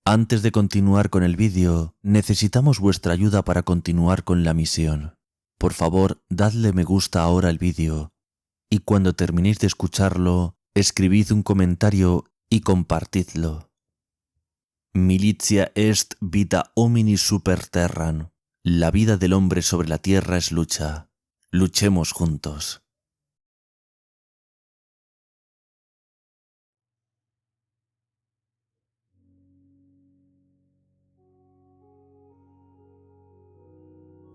Antes de continuar con el vídeo, necesitamos vuestra ayuda para continuar con la misión. Por favor, dadle me gusta ahora al vídeo y cuando terminéis de escucharlo, escribid un comentario y compartidlo. Militia est vita homini super terram. La vida del hombre sobre la tierra es lucha. Luchemos juntos.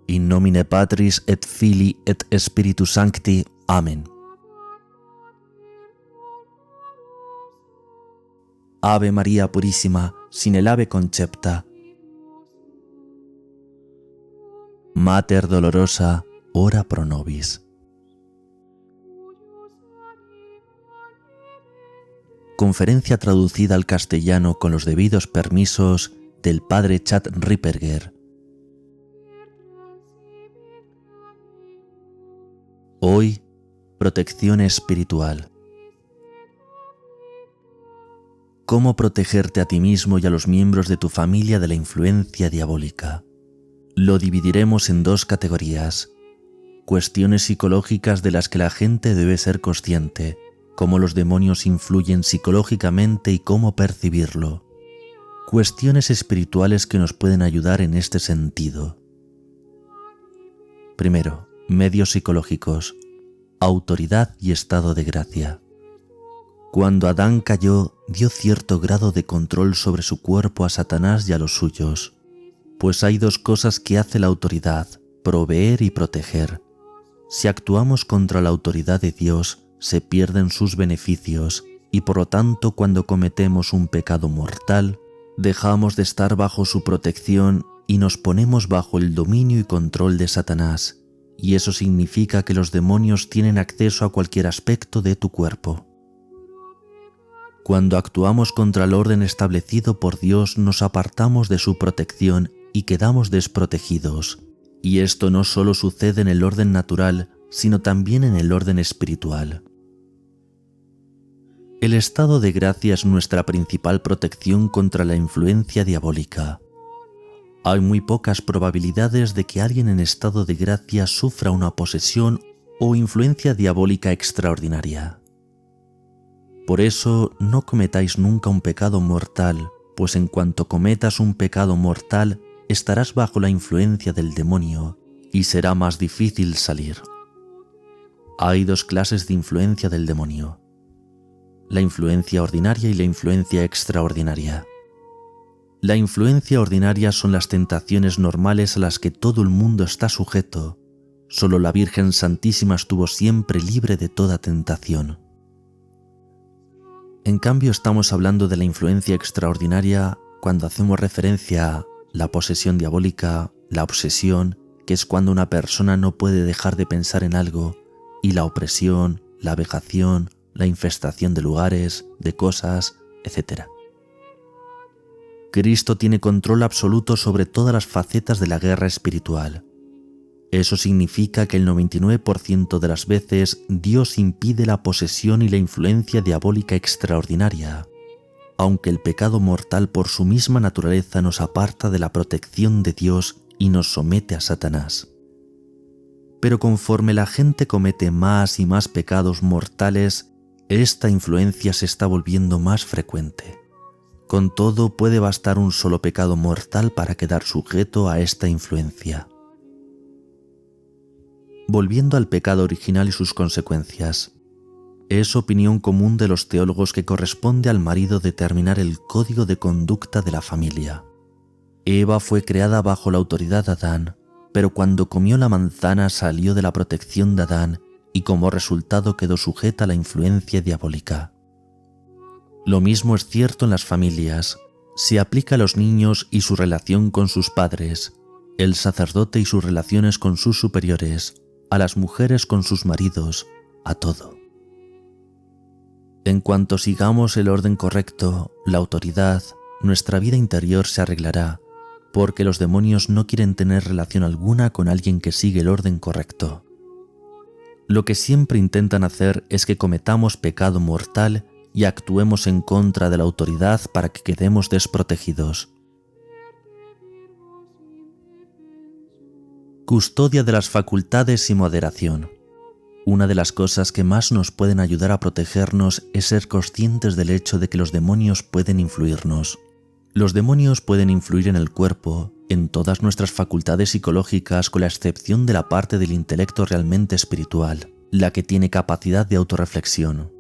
In nomine Patris et Filii et Spiritus Sancti. Amén. Ave María Purísima, sin el ave concepta. Mater dolorosa, ora pro nobis. Conferencia traducida al castellano con los debidos permisos del padre Chad Ripperger. Hoy, protección espiritual. ¿Cómo protegerte a ti mismo y a los miembros de tu familia de la influencia diabólica? Lo dividiremos en dos categorías. Cuestiones psicológicas de las que la gente debe ser consciente, cómo los demonios influyen psicológicamente y cómo percibirlo. Cuestiones espirituales que nos pueden ayudar en este sentido. Primero, medios psicológicos, autoridad y estado de gracia. Cuando Adán cayó, dio cierto grado de control sobre su cuerpo a Satanás y a los suyos, pues hay dos cosas que hace la autoridad, proveer y proteger. Si actuamos contra la autoridad de Dios, se pierden sus beneficios y por lo tanto cuando cometemos un pecado mortal, dejamos de estar bajo su protección y nos ponemos bajo el dominio y control de Satanás. Y eso significa que los demonios tienen acceso a cualquier aspecto de tu cuerpo. Cuando actuamos contra el orden establecido por Dios, nos apartamos de su protección y quedamos desprotegidos. Y esto no solo sucede en el orden natural, sino también en el orden espiritual. El estado de gracia es nuestra principal protección contra la influencia diabólica. Hay muy pocas probabilidades de que alguien en estado de gracia sufra una posesión o influencia diabólica extraordinaria. Por eso, no cometáis nunca un pecado mortal, pues en cuanto cometas un pecado mortal, estarás bajo la influencia del demonio y será más difícil salir. Hay dos clases de influencia del demonio: la influencia ordinaria y la influencia extraordinaria. La influencia ordinaria son las tentaciones normales a las que todo el mundo está sujeto. Solo la Virgen Santísima estuvo siempre libre de toda tentación. En cambio, estamos hablando de la influencia extraordinaria cuando hacemos referencia a la posesión diabólica, la obsesión, que es cuando una persona no puede dejar de pensar en algo, y la opresión, la vejación, la infestación de lugares, de cosas, etc. Cristo tiene control absoluto sobre todas las facetas de la guerra espiritual. Eso significa que el 99% de las veces Dios impide la posesión y la influencia diabólica extraordinaria, aunque el pecado mortal por su misma naturaleza nos aparta de la protección de Dios y nos somete a Satanás. Pero conforme la gente comete más y más pecados mortales, esta influencia se está volviendo más frecuente. Con todo, puede bastar un solo pecado mortal para quedar sujeto a esta influencia. Volviendo al pecado original y sus consecuencias, es opinión común de los teólogos que corresponde al marido determinar el código de conducta de la familia. Eva fue creada bajo la autoridad de Adán, pero cuando comió la manzana salió de la protección de Adán y como resultado quedó sujeta a la influencia diabólica. Lo mismo es cierto en las familias. Se aplica a los niños y su relación con sus padres, el sacerdote y sus relaciones con sus superiores, a las mujeres con sus maridos, a todo. En cuanto sigamos el orden correcto, la autoridad, nuestra vida interior se arreglará, porque los demonios no quieren tener relación alguna con alguien que sigue el orden correcto. Lo que siempre intentan hacer es que cometamos pecado mortal y actuemos en contra de la autoridad para que quedemos desprotegidos. Custodia de las facultades y moderación. Una de las cosas que más nos pueden ayudar a protegernos es ser conscientes del hecho de que los demonios pueden influirnos. Los demonios pueden influir en el cuerpo, en todas nuestras facultades psicológicas, con la excepción de la parte del intelecto realmente espiritual, la que tiene capacidad de autorreflexión.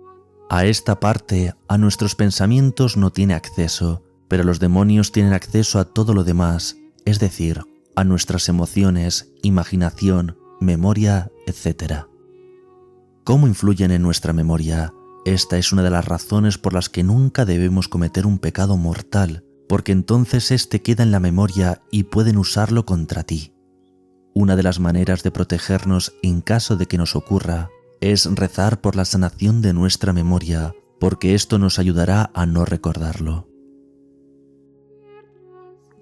A esta parte, a nuestros pensamientos no tiene acceso, pero los demonios tienen acceso a todo lo demás, es decir, a nuestras emociones, imaginación, memoria, etc. ¿Cómo influyen en nuestra memoria? Esta es una de las razones por las que nunca debemos cometer un pecado mortal, porque entonces este queda en la memoria y pueden usarlo contra ti. Una de las maneras de protegernos en caso de que nos ocurra es rezar por la sanación de nuestra memoria, porque esto nos ayudará a no recordarlo.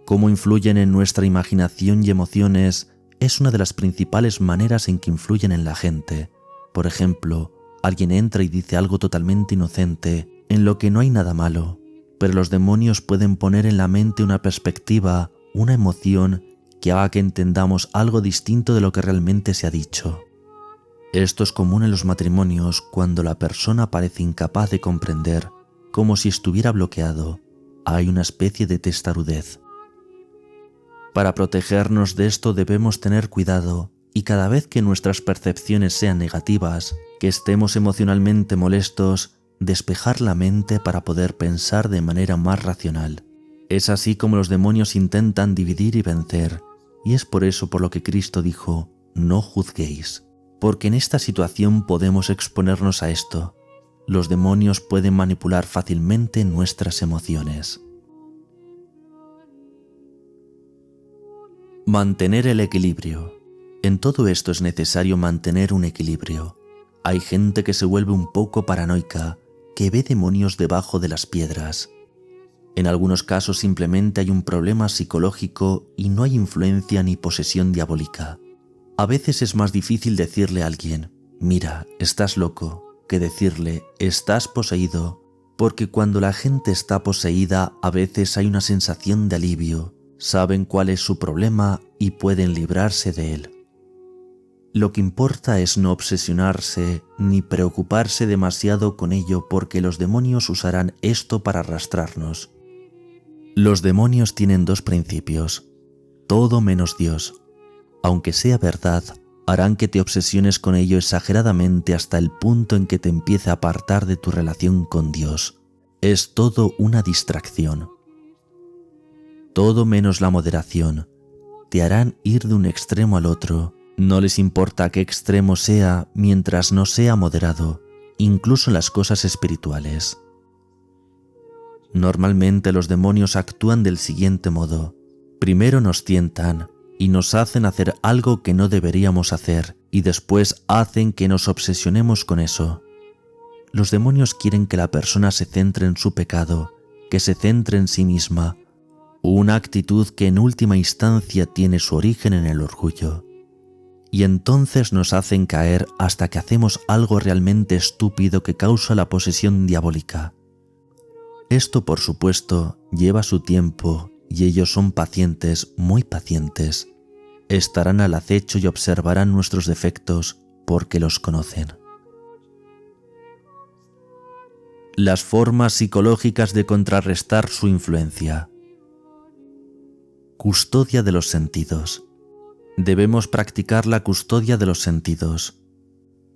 Cómo influyen en nuestra imaginación y emociones es una de las principales maneras en que influyen en la gente. Por ejemplo, alguien entra y dice algo totalmente inocente, en lo que no hay nada malo, pero los demonios pueden poner en la mente una perspectiva, una emoción que haga que entendamos algo distinto de lo que realmente se ha dicho. Esto es común en los matrimonios cuando la persona parece incapaz de comprender, como si estuviera bloqueado. Hay una especie de testarudez. Para protegernos de esto debemos tener cuidado y cada vez que nuestras percepciones sean negativas, que estemos emocionalmente molestos, despejar la mente para poder pensar de manera más racional. Es así como los demonios intentan dividir y vencer, y es por eso por lo que Cristo dijo, no juzguéis, porque en esta situación podemos exponernos a esto. Los demonios pueden manipular fácilmente nuestras emociones. Mantener el equilibrio. En todo esto es necesario mantener un equilibrio. Hay gente que se vuelve un poco paranoica, que ve demonios debajo de las piedras. En algunos casos simplemente hay un problema psicológico y no hay influencia ni posesión diabólica. A veces es más difícil decirle a alguien, mira, estás loco, que decirle, estás poseído, porque cuando la gente está poseída a veces hay una sensación de alivio, saben cuál es su problema y pueden librarse de él. Lo que importa es no obsesionarse ni preocuparse demasiado con ello porque los demonios usarán esto para arrastrarnos. Los demonios tienen dos principios, todo menos Dios. Aunque sea verdad, harán que te obsesiones con ello exageradamente hasta el punto en que te empiece a apartar de tu relación con Dios. Es todo una distracción. Todo menos la moderación. Te harán ir de un extremo al otro. No les importa qué extremo sea mientras no sea moderado, incluso en las cosas espirituales. Normalmente los demonios actúan del siguiente modo. Primero nos tientan y nos hacen hacer algo que no deberíamos hacer y después hacen que nos obsesionemos con eso. Los demonios quieren que la persona se centre en su pecado, que se centre en sí misma, una actitud que en última instancia tiene su origen en el orgullo. Y entonces nos hacen caer hasta que hacemos algo realmente estúpido que causa la posesión diabólica. Esto, por supuesto, lleva su tiempo y ellos son pacientes, muy pacientes. Estarán al acecho y observarán nuestros defectos porque los conocen. Las formas psicológicas de contrarrestar su influencia. Custodia de los sentidos. Debemos practicar la custodia de los sentidos.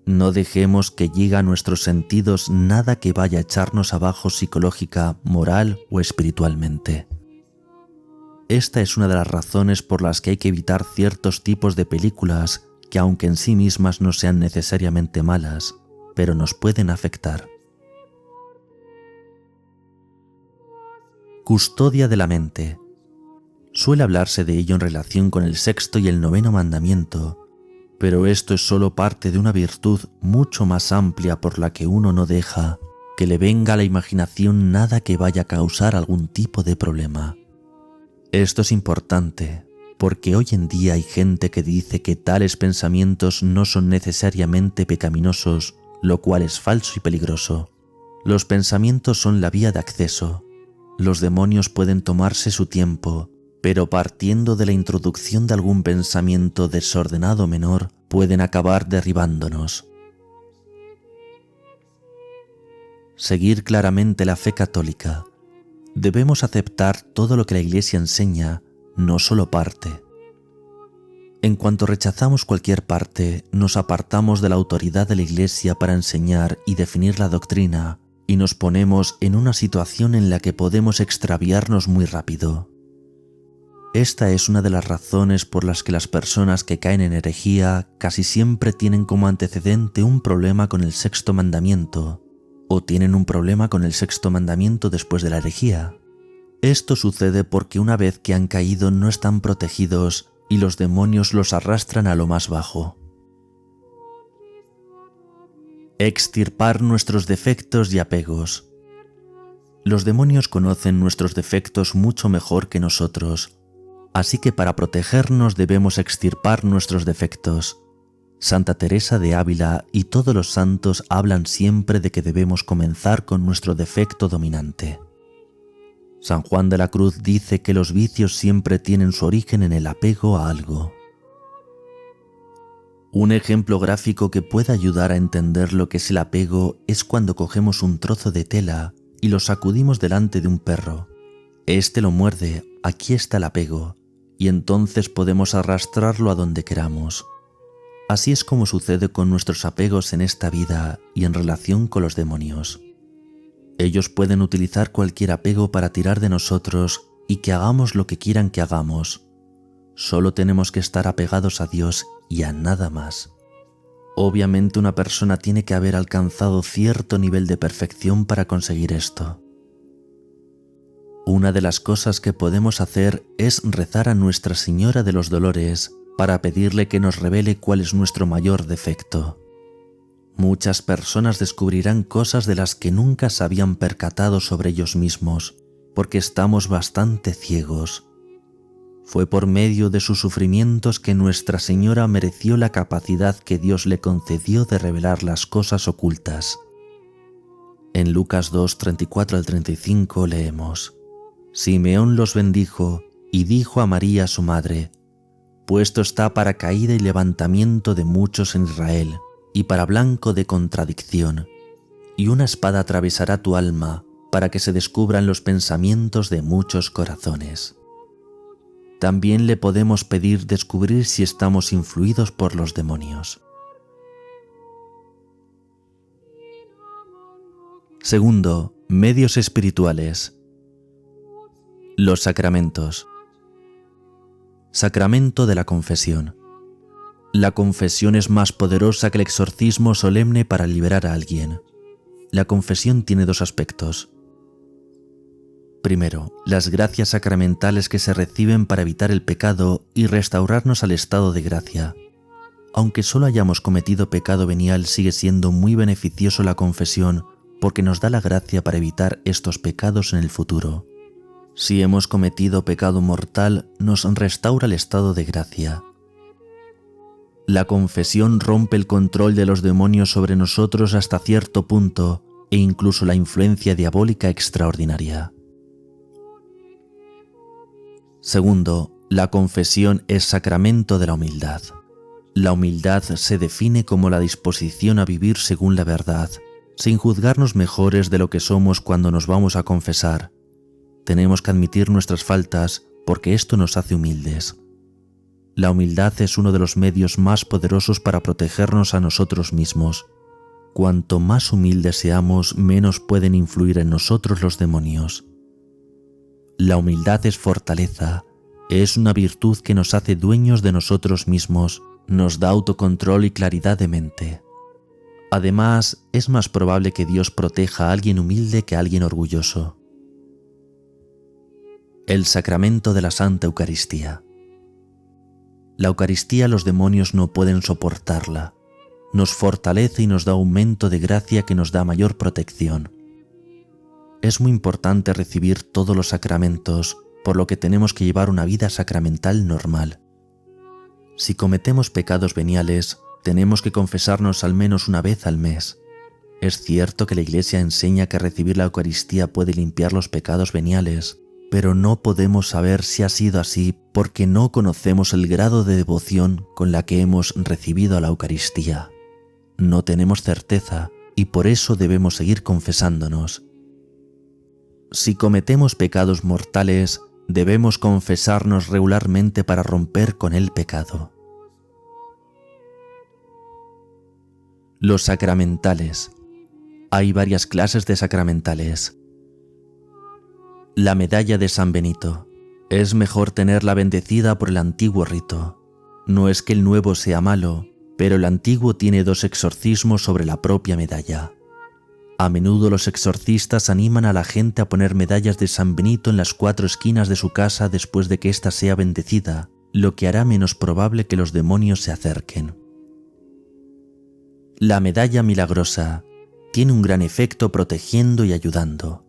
No dejemos que llegue a nuestros sentidos nada que vaya a echarnos abajo psicológica, moral o espiritualmente. Esta es una de las razones por las que hay que evitar ciertos tipos de películas que aunque en sí mismas no sean necesariamente malas, pero nos pueden afectar. Custodia de la mente. Suele hablarse de ello en relación con el sexto y el noveno mandamiento, pero esto es solo parte de una virtud mucho más amplia por la que uno no deja que le venga a la imaginación nada que vaya a causar algún tipo de problema. Esto es importante porque hoy en día hay gente que dice que tales pensamientos no son necesariamente pecaminosos, lo cual es falso y peligroso. Los pensamientos son la vía de acceso. Los demonios pueden tomarse su tiempo, pero partiendo de la introducción de algún pensamiento desordenado menor, pueden acabar derribándonos. Seguir claramente la fe católica. Debemos aceptar todo lo que la Iglesia enseña, no solo parte. En cuanto rechazamos cualquier parte, nos apartamos de la autoridad de la Iglesia para enseñar y definir la doctrina, y nos ponemos en una situación en la que podemos extraviarnos muy rápido. Esta es una de las razones por las que las personas que caen en herejía casi siempre tienen como antecedente un problema con el sexto mandamiento, o tienen un problema con el sexto mandamiento después de la herejía. Esto sucede porque una vez que han caído no están protegidos y los demonios los arrastran a lo más bajo. Extirpar nuestros defectos y apegos. Los demonios conocen nuestros defectos mucho mejor que nosotros, así que para protegernos debemos extirpar nuestros defectos. Santa Teresa de Ávila y todos los santos hablan siempre de que debemos comenzar con nuestro defecto dominante. San Juan de la Cruz dice que los vicios siempre tienen su origen en el apego a algo. Un ejemplo gráfico que puede ayudar a entender lo que es el apego es cuando cogemos un trozo de tela y lo sacudimos delante de un perro. Este lo muerde, aquí está el apego, y entonces podemos arrastrarlo a donde queramos. Así es como sucede con nuestros apegos en esta vida y en relación con los demonios. Ellos pueden utilizar cualquier apego para tirar de nosotros y que hagamos lo que quieran que hagamos. Solo tenemos que estar apegados a Dios y a nada más. Obviamente una persona tiene que haber alcanzado cierto nivel de perfección para conseguir esto. Una de las cosas que podemos hacer es rezar a Nuestra Señora de los Dolores para pedirle que nos revele cuál es nuestro mayor defecto. Muchas personas descubrirán cosas de las que nunca se habían percatado sobre ellos mismos, porque estamos bastante ciegos. Fue por medio de sus sufrimientos que Nuestra Señora mereció la capacidad que Dios le concedió de revelar las cosas ocultas. En Lucas 2, 34 al 35 leemos: Simeón los bendijo y dijo a María su madre: Puesto está para caída y levantamiento de muchos en Israel, y para blanco de contradicción, y una espada atravesará tu alma para que se descubran los pensamientos de muchos corazones. También le podemos pedir descubrir si estamos influidos por los demonios. Segundo, medios espirituales. Los sacramentos. Sacramento de la confesión. La confesión es más poderosa que el exorcismo solemne para liberar a alguien. La confesión tiene dos aspectos. Primero, las gracias sacramentales que se reciben para evitar el pecado y restaurarnos al estado de gracia. Aunque solo hayamos cometido pecado venial, sigue siendo muy beneficioso la confesión porque nos da la gracia para evitar estos pecados en el futuro. Si hemos cometido pecado mortal, nos restaura el estado de gracia. La confesión rompe el control de los demonios sobre nosotros hasta cierto punto e incluso la influencia diabólica extraordinaria. Segundo, la confesión es sacramento de la humildad. La humildad se define como la disposición a vivir según la verdad, sin juzgarnos mejores de lo que somos cuando nos vamos a confesar. Tenemos que admitir nuestras faltas porque esto nos hace humildes. La humildad es uno de los medios más poderosos para protegernos a nosotros mismos. Cuanto más humildes seamos, menos pueden influir en nosotros los demonios. La humildad es fortaleza, es una virtud que nos hace dueños de nosotros mismos, nos da autocontrol y claridad de mente. Además, es más probable que Dios proteja a alguien humilde que a alguien orgulloso. El sacramento de la Santa Eucaristía. La Eucaristía los demonios no pueden soportarla. Nos fortalece y nos da aumento de gracia que nos da mayor protección. Es muy importante recibir todos los sacramentos, por lo que tenemos que llevar una vida sacramental normal. Si cometemos pecados veniales, tenemos que confesarnos al menos una vez al mes. Es cierto que la Iglesia enseña que recibir la Eucaristía puede limpiar los pecados veniales, pero no podemos saber si ha sido así porque no conocemos el grado de devoción con la que hemos recibido a la Eucaristía. No tenemos certeza y por eso debemos seguir confesándonos. Si cometemos pecados mortales, debemos confesarnos regularmente para romper con el pecado. Los sacramentales. Hay varias clases de sacramentales. La medalla de San Benito. Es mejor tenerla bendecida por el antiguo rito. No es que el nuevo sea malo, pero el antiguo tiene 2 exorcismos sobre la propia medalla. A menudo los exorcistas animan a la gente a poner medallas de San Benito en las 4 esquinas de su casa después de que ésta sea bendecida, lo que hará menos probable que los demonios se acerquen. La medalla milagrosa tiene un gran efecto protegiendo y ayudando.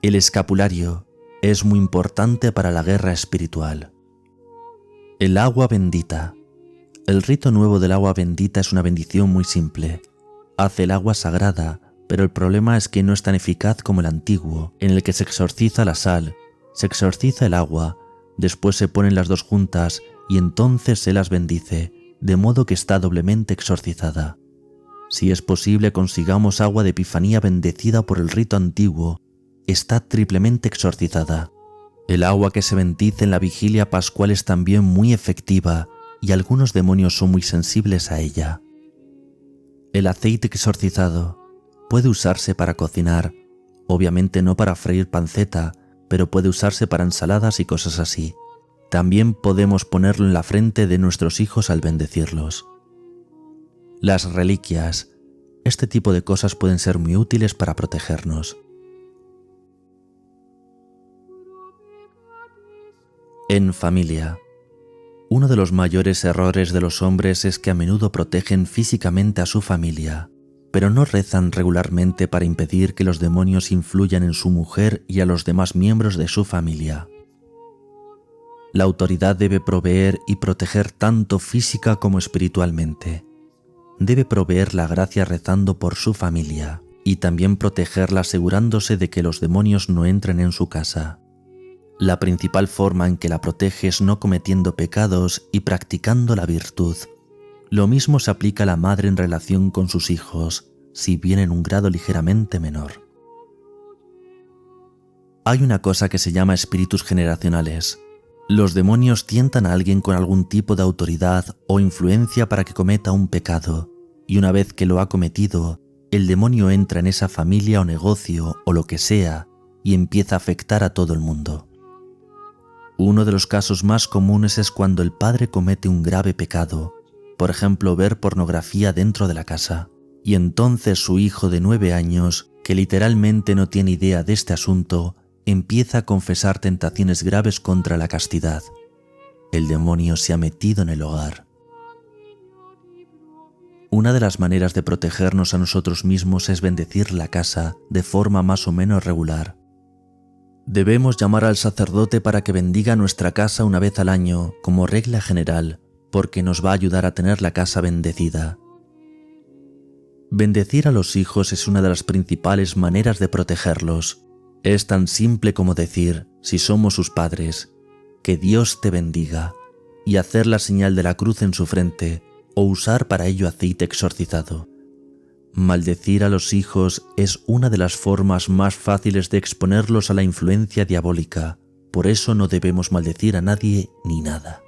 El escapulario es muy importante para la guerra espiritual. El agua bendita. El rito nuevo del agua bendita es una bendición muy simple. Hace el agua sagrada, pero el problema es que no es tan eficaz como el antiguo, en el que se exorciza la sal, se exorciza el agua, después se ponen las 2 juntas y entonces se las bendice, de modo que está doblemente exorcizada. Si es posible, consigamos agua de Epifanía bendecida por el rito antiguo, está triplemente exorcizada. El agua que se bendice en la vigilia pascual es también muy efectiva y algunos demonios son muy sensibles a ella. El aceite exorcizado puede usarse para cocinar, obviamente no para freír panceta, pero puede usarse para ensaladas y cosas así. También podemos ponerlo en la frente de nuestros hijos al bendecirlos. Las reliquias. Este tipo de cosas pueden ser muy útiles para protegernos. En familia. Uno de los mayores errores de los hombres es que a menudo protegen físicamente a su familia, pero no rezan regularmente para impedir que los demonios influyan en su mujer y a los demás miembros de su familia. La autoridad debe proveer y proteger tanto física como espiritualmente. Debe proveer la gracia rezando por su familia y también protegerla asegurándose de que los demonios no entren en su casa. La principal forma en que la protege es no cometiendo pecados y practicando la virtud. Lo mismo se aplica a la madre en relación con sus hijos, si bien en un grado ligeramente menor. Hay una cosa que se llama espíritus generacionales. Los demonios tientan a alguien con algún tipo de autoridad o influencia para que cometa un pecado, y una vez que lo ha cometido, el demonio entra en esa familia o negocio o lo que sea y empieza a afectar a todo el mundo. Uno de los casos más comunes es cuando el padre comete un grave pecado, por ejemplo ver pornografía dentro de la casa, y entonces su hijo de 9 años, que literalmente no tiene idea de este asunto, empieza a confesar tentaciones graves contra la castidad. El demonio se ha metido en el hogar. Una de las maneras de protegernos a nosotros mismos es bendecir la casa de forma más o menos regular. Debemos llamar al sacerdote para que bendiga nuestra casa una vez al año, como regla general, porque nos va a ayudar a tener la casa bendecida. Bendecir a los hijos es una de las principales maneras de protegerlos. Es tan simple como decir, si somos sus padres, que Dios te bendiga, y hacer la señal de la cruz en su frente, o usar para ello aceite exorcizado. Maldecir a los hijos es una de las formas más fáciles de exponerlos a la influencia diabólica, por eso no debemos maldecir a nadie ni nada.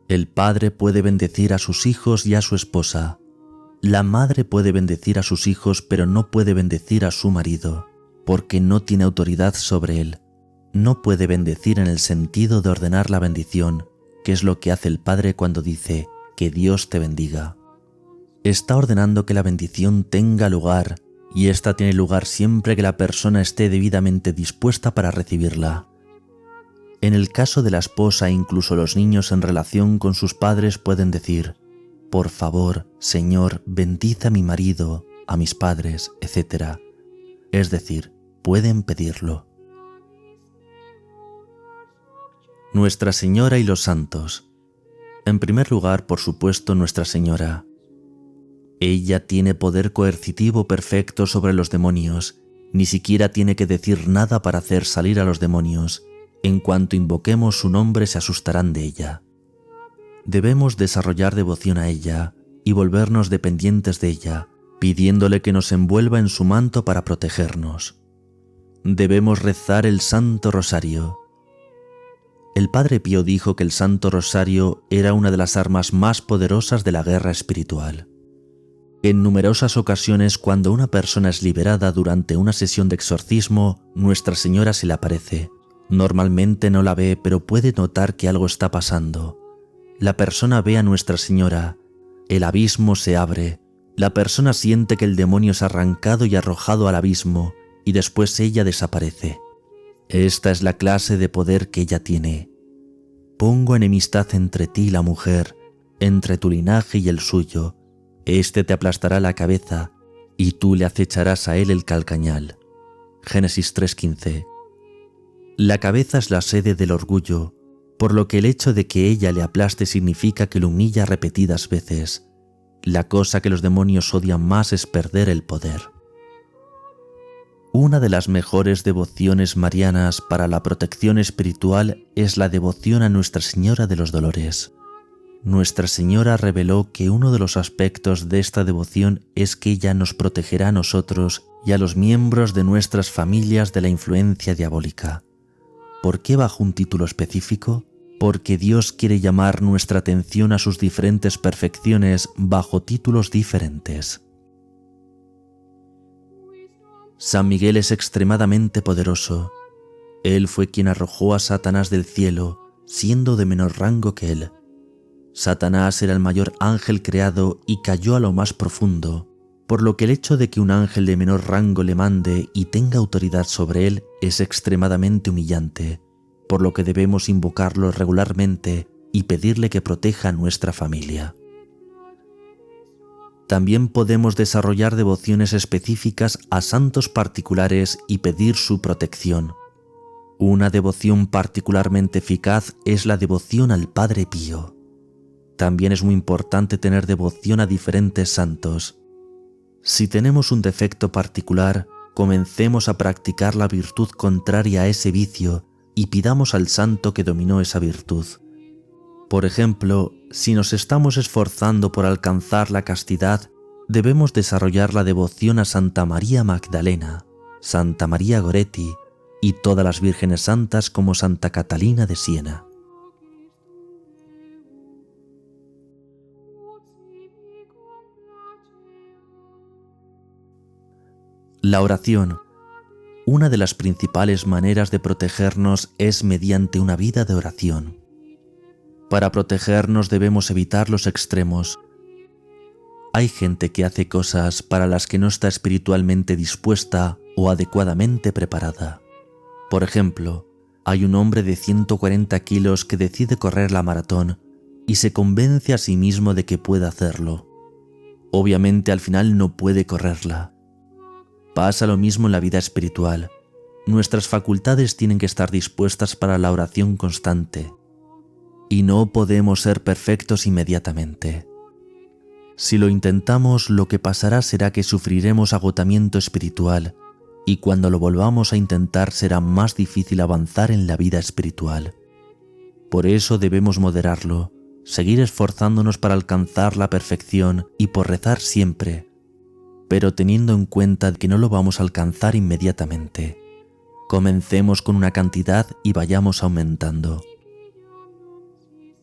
El padre puede bendecir a sus hijos y a su esposa. La madre puede bendecir a sus hijos, pero no puede bendecir a su marido, porque no tiene autoridad sobre él. No puede bendecir en el sentido de ordenar la bendición, que es lo que hace el padre cuando dice, que Dios te bendiga. Está ordenando que la bendición tenga lugar, y ésta tiene lugar siempre que la persona esté debidamente dispuesta para recibirla. En el caso de la esposa, incluso los niños en relación con sus padres pueden decir, por favor, Señor, bendice a mi marido, a mis padres, etc. Es decir, pueden pedirlo. Nuestra Señora y los santos. En primer lugar, por supuesto, Nuestra Señora. Ella tiene poder coercitivo perfecto sobre los demonios. Ni siquiera tiene que decir nada para hacer salir a los demonios. En cuanto invoquemos su nombre se asustarán de ella. Debemos desarrollar devoción a ella y volvernos dependientes de ella, pidiéndole que nos envuelva en su manto para protegernos. Debemos rezar el Santo Rosario. El Padre Pío dijo que el Santo Rosario era una de las armas más poderosas de la guerra espiritual. En numerosas ocasiones, cuando una persona es liberada durante una sesión de exorcismo, Nuestra Señora se le aparece. Normalmente no la ve, pero puede notar que algo está pasando. La persona ve a Nuestra Señora, el abismo se abre, la persona siente que el demonio es arrancado y arrojado al abismo, y después ella desaparece. Esta es la clase de poder que ella tiene. Pongo enemistad entre ti y la mujer, entre tu linaje y el suyo. Este te aplastará la cabeza, y tú le acecharás a él el calcañal. Génesis 3:15. La cabeza es la sede del orgullo, por lo que el hecho de que ella le aplaste significa que lo humilla repetidas veces. La cosa que los demonios odian más es perder el poder. Una de las mejores devociones marianas para la protección espiritual es la devoción a Nuestra Señora de los Dolores. Nuestra Señora reveló que uno de los aspectos de esta devoción es que ella nos protegerá a nosotros y a los miembros de nuestras familias de la influencia diabólica. ¿Por qué bajo un título específico? Porque Dios quiere llamar nuestra atención a sus diferentes perfecciones bajo títulos diferentes. San Miguel es extremadamente poderoso. Él fue quien arrojó a Satanás del cielo, siendo de menor rango que él. Satanás era el mayor ángel creado y cayó a lo más profundo, por lo que el hecho de que un ángel de menor rango le mande y tenga autoridad sobre él es extremadamente humillante, por lo que debemos invocarlo regularmente y pedirle que proteja a nuestra familia. También podemos desarrollar devociones específicas a santos particulares y pedir su protección. Una devoción particularmente eficaz es la devoción al Padre Pío. También es muy importante tener devoción a diferentes santos. Si tenemos un defecto particular, comencemos a practicar la virtud contraria a ese vicio y pidamos al santo que dominó esa virtud. Por ejemplo, si nos estamos esforzando por alcanzar la castidad, debemos desarrollar la devoción a Santa María Magdalena, Santa María Goretti y todas las vírgenes santas como Santa Catalina de Siena. La oración. Una de las principales maneras de protegernos es mediante una vida de oración. Para protegernos debemos evitar los extremos. Hay gente que hace cosas para las que no está espiritualmente dispuesta o adecuadamente preparada. Por ejemplo, hay un hombre de 140 kilos que decide correr la maratón y se convence a sí mismo de que puede hacerlo. Obviamente al final no puede correrla. Pasa lo mismo en la vida espiritual. Nuestras facultades tienen que estar dispuestas para la oración constante. Y no podemos ser perfectos inmediatamente. Si lo intentamos, lo que pasará será que sufriremos agotamiento espiritual, y cuando lo volvamos a intentar será más difícil avanzar en la vida espiritual. Por eso debemos moderarlo, seguir esforzándonos para alcanzar la perfección y por rezar siempre, pero teniendo en cuenta que no lo vamos a alcanzar inmediatamente. Comencemos con una cantidad y vayamos aumentando.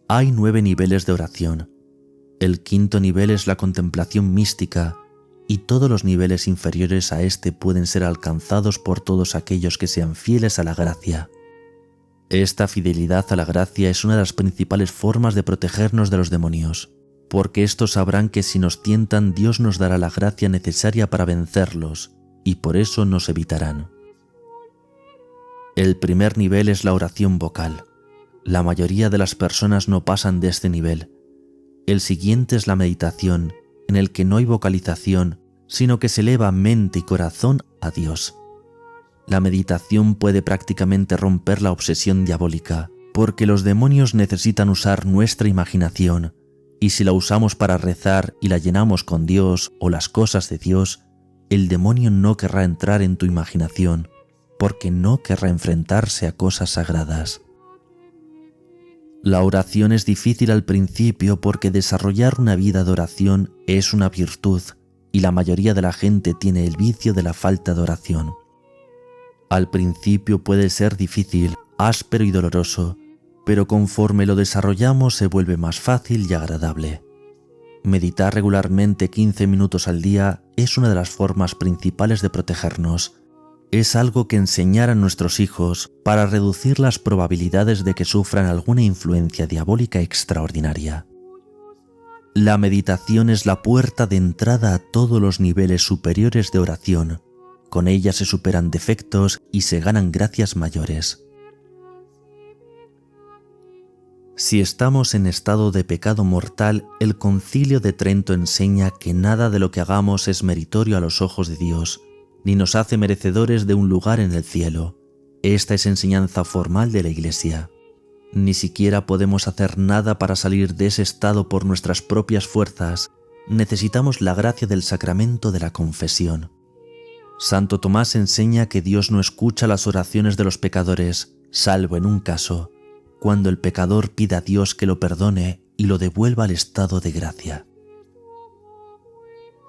Hay 9 niveles de oración. El 5.º nivel es la contemplación mística, y todos los niveles inferiores a este pueden ser alcanzados por todos aquellos que sean fieles a la gracia. Esta fidelidad a la gracia es una de las principales formas de protegernos de los demonios, porque estos sabrán que si nos tientan, Dios nos dará la gracia necesaria para vencerlos, y por eso nos evitarán. El primer nivel es la oración vocal. La mayoría de las personas no pasan de este nivel. El siguiente es la meditación, en el que no hay vocalización, sino que se eleva mente y corazón a Dios. La meditación puede prácticamente romper la obsesión diabólica, porque los demonios necesitan usar nuestra imaginación, Y si la usamos para rezar y la llenamos con Dios o las cosas de Dios, el demonio no querrá entrar en tu imaginación, porque no querrá enfrentarse a cosas sagradas. La oración es difícil al principio porque desarrollar una vida de oración es una virtud y la mayoría de la gente tiene el vicio de la falta de oración. Al principio puede ser difícil, áspero y doloroso, pero conforme lo desarrollamos se vuelve más fácil y agradable. Meditar regularmente 15 minutos al día es una de las formas principales de protegernos. Es algo que enseñar a nuestros hijos para reducir las probabilidades de que sufran alguna influencia diabólica extraordinaria. La meditación es la puerta de entrada a todos los niveles superiores de oración. Con ella se superan defectos y se ganan gracias mayores. Si estamos en estado de pecado mortal, el Concilio de Trento enseña que nada de lo que hagamos es meritorio a los ojos de Dios, ni nos hace merecedores de un lugar en el cielo. Esta es enseñanza formal de la Iglesia. Ni siquiera podemos hacer nada para salir de ese estado por nuestras propias fuerzas. Necesitamos la gracia del sacramento de la confesión. Santo Tomás enseña que Dios no escucha las oraciones de los pecadores, salvo en un caso, cuando el pecador pida a Dios que lo perdone y lo devuelva al estado de gracia.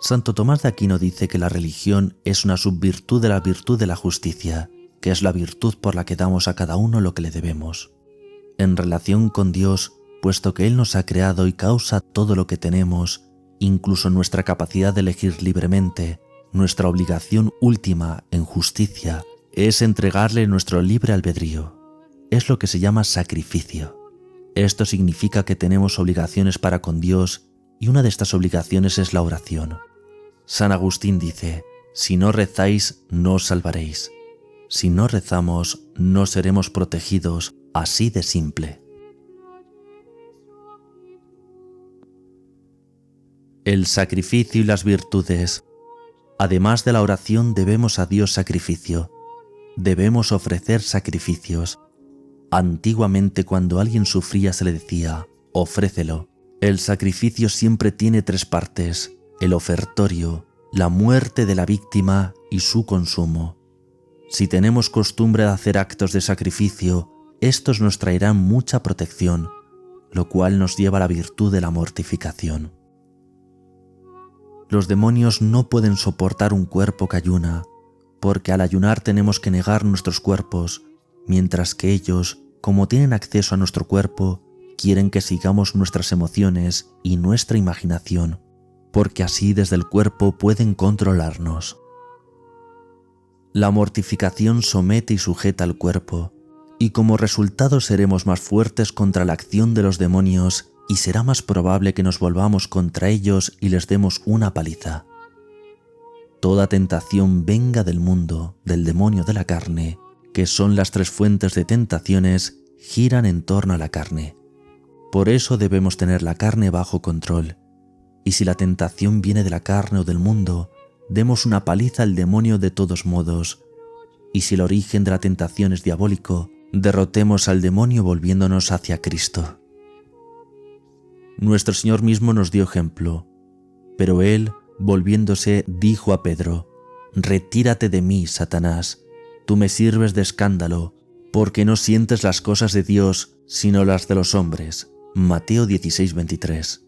Santo Tomás de Aquino dice que la religión es una subvirtud de la virtud de la justicia, que es la virtud por la que damos a cada uno lo que le debemos. En relación con Dios, puesto que Él nos ha creado y causa todo lo que tenemos, incluso nuestra capacidad de elegir libremente, nuestra obligación última en justicia es entregarle nuestro libre albedrío. Es lo que se llama sacrificio. Esto significa que tenemos obligaciones para con Dios y una de estas obligaciones es la oración. San Agustín dice, si no rezáis, no os salvaréis. Si no rezamos, no seremos protegidos, así de simple. El sacrificio y las virtudes. Además de la oración debemos a Dios sacrificio. Debemos ofrecer sacrificios. Antiguamente cuando alguien sufría se le decía, ofrécelo. El sacrificio siempre tiene 3 partes, el ofertorio, la muerte de la víctima y su consumo. Si tenemos costumbre de hacer actos de sacrificio, estos nos traerán mucha protección, lo cual nos lleva a la virtud de la mortificación. Los demonios no pueden soportar un cuerpo que ayuna, porque al ayunar tenemos que negar nuestros cuerpos, mientras que ellos, como tienen acceso a nuestro cuerpo, quieren que sigamos nuestras emociones y nuestra imaginación, porque así desde el cuerpo pueden controlarnos. La mortificación somete y sujeta al cuerpo, y como resultado seremos más fuertes contra la acción de los demonios y será más probable que nos volvamos contra ellos y les demos una paliza. Toda tentación venga del mundo, del demonio de la carne, que son las 3 fuentes de tentaciones, giran en torno a la carne. Por eso debemos tener la carne bajo control, y si la tentación viene de la carne o del mundo, demos una paliza al demonio de todos modos, y si el origen de la tentación es diabólico, derrotemos al demonio volviéndonos hacia Cristo. Nuestro Señor mismo nos dio ejemplo, pero Él, volviéndose, dijo a Pedro, «Retírate de mí, Satanás, tú me sirves de escándalo, porque no sientes las cosas de Dios, sino las de los hombres». Mateo 16:23.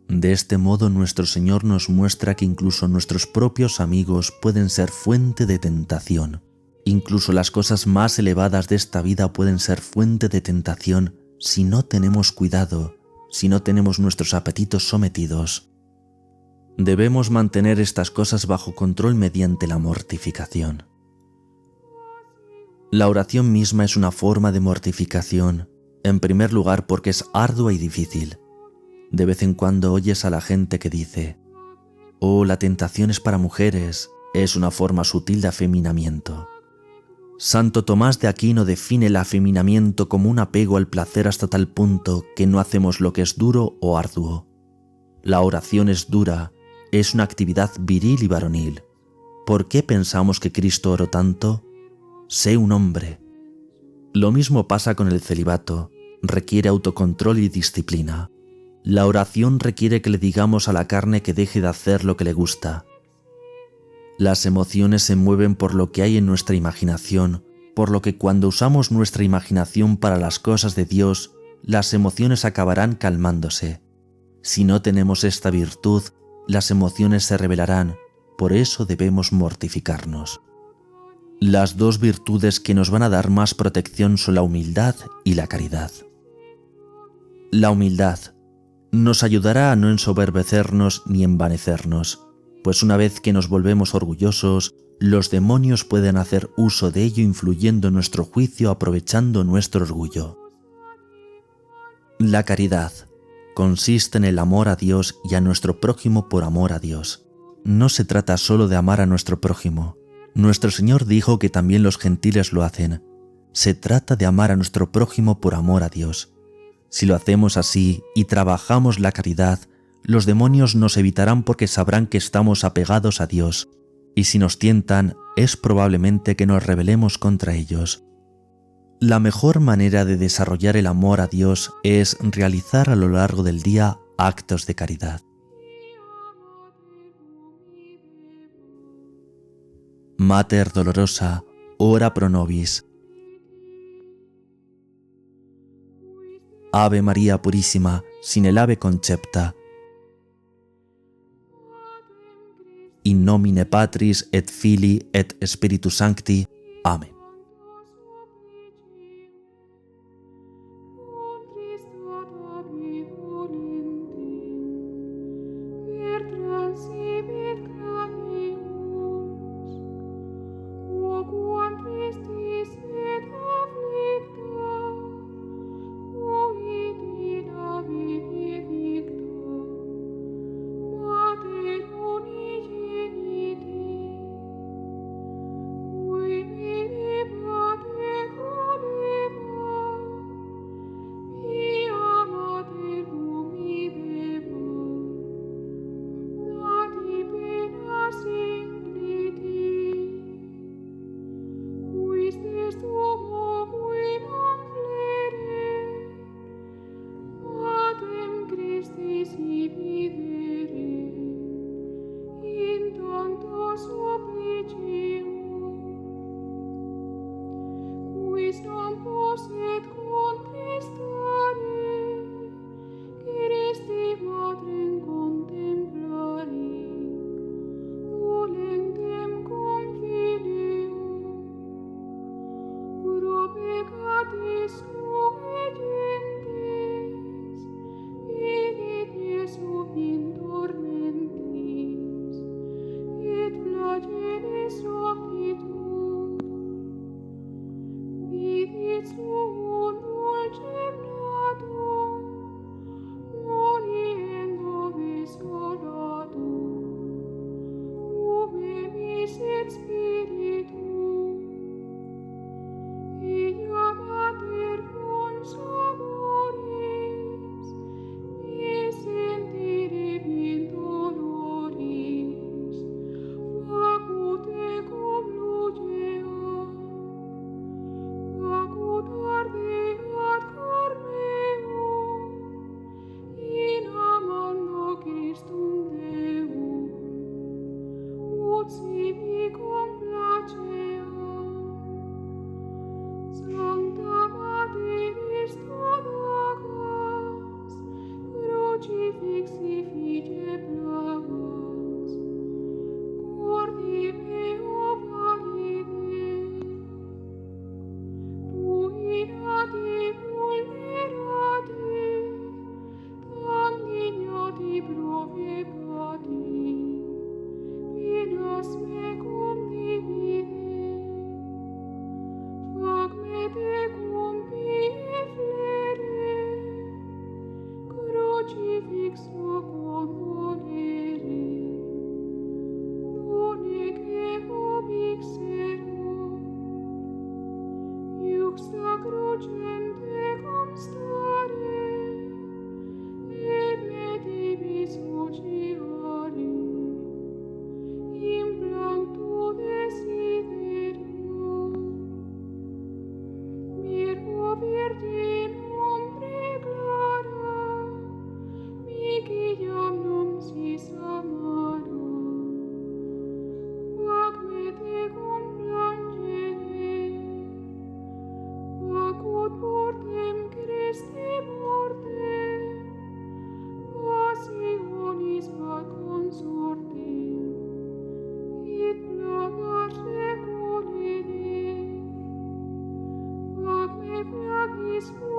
De este modo nuestro Señor nos muestra que incluso nuestros propios amigos pueden ser fuente de tentación. Incluso las cosas más elevadas de esta vida pueden ser fuente de tentación si no tenemos cuidado, si no tenemos nuestros apetitos sometidos. Debemos mantener estas cosas bajo control mediante la mortificación. La oración misma es una forma de mortificación, en primer lugar porque es ardua y difícil. De vez en cuando oyes a la gente que dice, «Oh, la tentación es para mujeres», es una forma sutil de afeminamiento. Santo Tomás de Aquino define el afeminamiento como un apego al placer hasta tal punto que no hacemos lo que es duro o arduo. La oración es dura, es una actividad viril y varonil. ¿Por qué pensamos que Cristo oró tanto? Sé un hombre. Lo mismo pasa con el celibato, requiere autocontrol y disciplina. La oración requiere que le digamos a la carne que deje de hacer lo que le gusta. Las emociones se mueven por lo que hay en nuestra imaginación, por lo que cuando usamos nuestra imaginación para las cosas de Dios, las emociones acabarán calmándose. Si no tenemos esta virtud, las emociones se rebelarán, por eso debemos mortificarnos. Las dos virtudes que nos van a dar más protección son la humildad y la caridad. La humildad nos ayudará a no ensoberbecernos ni envanecernos, pues una vez que nos volvemos orgullosos, los demonios pueden hacer uso de ello influyendo en nuestro juicio aprovechando nuestro orgullo. La caridad consiste en el amor a Dios y a nuestro prójimo por amor a Dios. No se trata solo de amar a nuestro prójimo. Nuestro Señor dijo que también los gentiles lo hacen. Se trata de amar a nuestro prójimo por amor a Dios. Si lo hacemos así y trabajamos la caridad, los demonios nos evitarán porque sabrán que estamos apegados a Dios, y si nos tientan, es probablemente que nos rebelemos contra ellos. La mejor manera de desarrollar el amor a Dios es realizar a lo largo del día actos de caridad. Mater Dolorosa, ora pro nobis. Ave María Purísima, sin el ave concepta. In nomine Patris et Filii et Spiritus Sancti. Amén. Christus.